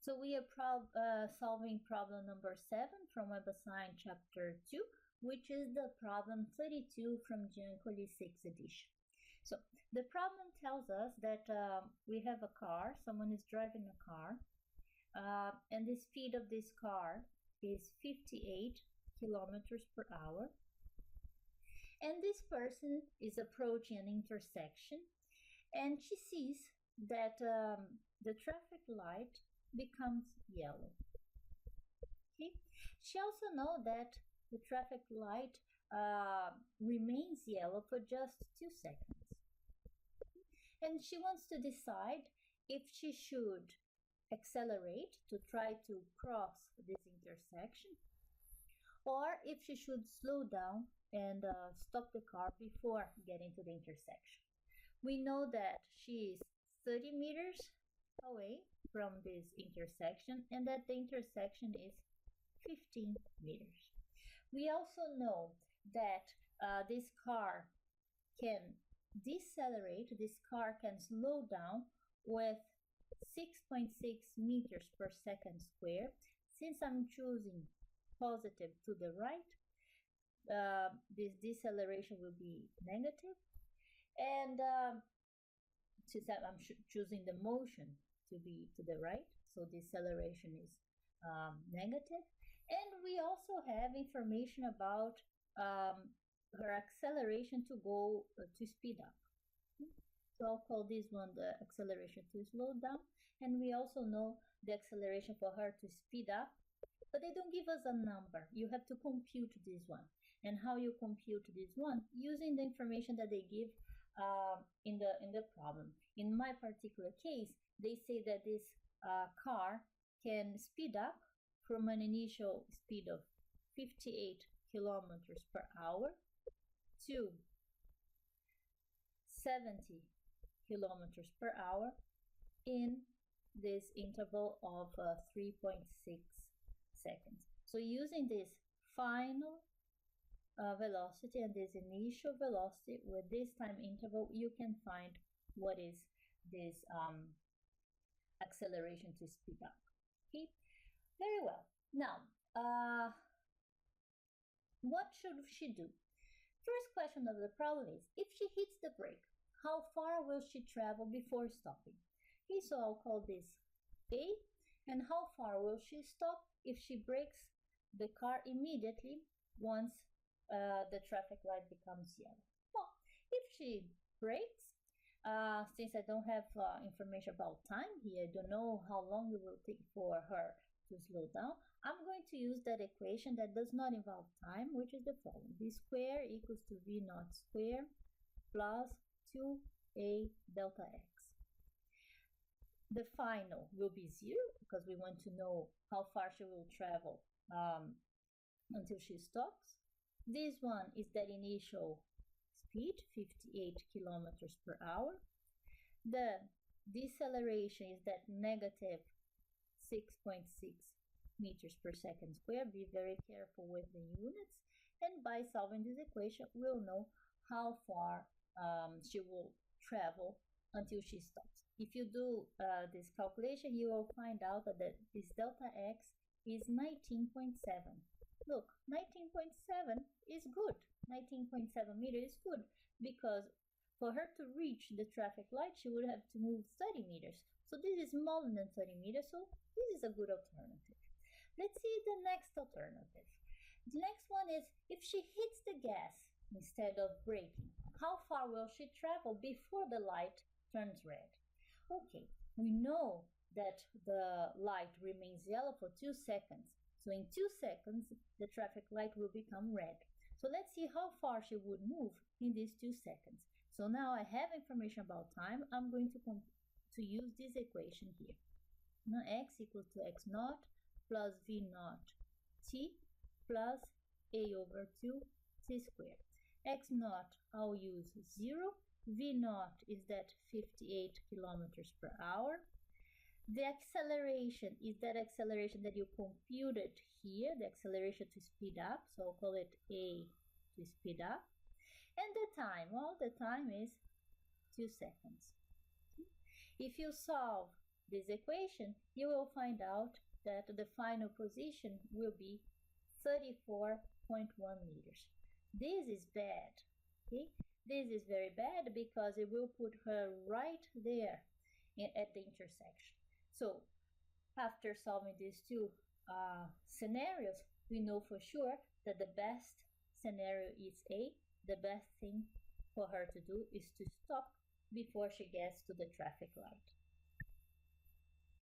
So we are solving problem number 7 from Web Assign chapter 2, which is the problem 32 from Giancoli 6th edition. So the problem tells us that we have a car, someone is driving a car, and the speed of this car is 58 kilometers per hour. And this person is approaching an intersection, and she sees that the traffic light becomes yellow. Okay. She also knows that the traffic light remains yellow for just 2 seconds. And she wants to decide if she should accelerate to try to cross this intersection, or if she should slow down and stop the car before getting to the intersection. We know that she is 30 meters away from this intersection and that the intersection is 15 meters. We also know that this car can decelerate, this car can slow down with 6.6 meters per second square. Since I'm choosing positive to the right, this deceleration will be negative. And since I'm choosing the motion to be to the right, so deceleration is negative. And we also have information about her acceleration to go to speed up. So I'll call this one the acceleration to slow down. And we also know the acceleration for her to speed up, but they don't give us a number. You have to compute this one. And how you compute this one? Using the information that they give in the problem. In my particular case, they say that this car can speed up from an initial speed of 58 kilometers per hour to 70 kilometers per hour in this interval of 3.6 seconds. So using this final velocity and this initial velocity with this time interval, you can find what is this acceleration to speed up. Okay, very well. Now, what should she do? First question of the problem is, if she hits the brake, how far will she travel before stopping? Okay, so I'll call this A. And how far will she stop if she brakes the car immediately once the traffic light becomes yellow? Well, if she brakes, since I don't have information about time here, I don't know how long it will take for her to slow down, I'm going to use that equation that does not involve time, which is the following. V square equals to V naught square plus 2a delta x. The final will be 0 because we want to know how far she will travel until she stops. This one is that initial speed, 58 kilometers per hour. The deceleration is that negative 6.6 meters per second square. Be very careful with the units. And by solving this equation, we'll know how far she will travel until she stops. If you do this calculation, you will find out that this delta x is 19.7. Look, 19.7 is good. 19.7 meters is good because for her to reach the traffic light, she would have to move 30 meters. So this is smaller than 30 meters, so this is a good alternative. Let's see the next alternative. The next one is if she hits the gas instead of braking, how far will she travel before the light turns red? Okay, we know that the light remains yellow for 2 seconds. So in 2 seconds, the traffic light will become red. So let's see how far she would move in these 2 seconds. So now I have information about time. I'm going to use this equation here. Now x equals to x naught plus v naught t plus a over 2 t squared. X naught I'll use 0. V naught is that 58 kilometers per hour. The acceleration is that acceleration that you computed here, the acceleration to speed up, so I'll call it A to speed up. And the time, well, the time is 2 seconds. If you solve this equation, you will find out that the final position will be 34.1 meters. This is bad, okay? This is very bad because it will put her right there at the intersection. So after solving these two scenarios, we know for sure that the best scenario is A. The best thing for her to do is to stop before she gets to the traffic light.